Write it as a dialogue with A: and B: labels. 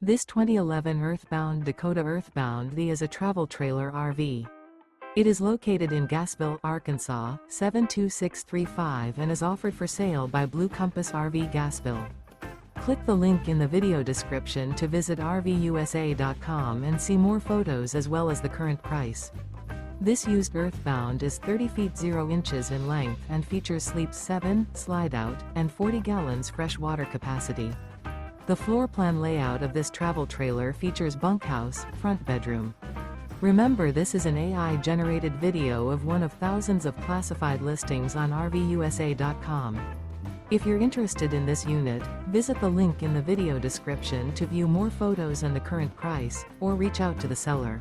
A: This 2011 Earthbound Dakota Earthbound is a travel trailer RV. It is located in Gassville, Arkansas, 72635 and is offered for sale by Blue Compass RV Gassville. Click the link in the video description to visit RVUSA.com and see more photos as well as the current price. This used Earthbound is 30 feet 0 inches in length and features sleeps 7, Slideout, and 40 gallons fresh water capacity. The floor plan layout of this travel trailer features bunkhouse, front bedroom. Remember, this is an AI-generated video of one of thousands of classified listings on RVUSA.com. If you're interested in this unit, visit the link in the video description to view more photos and the current price, or reach out to the seller.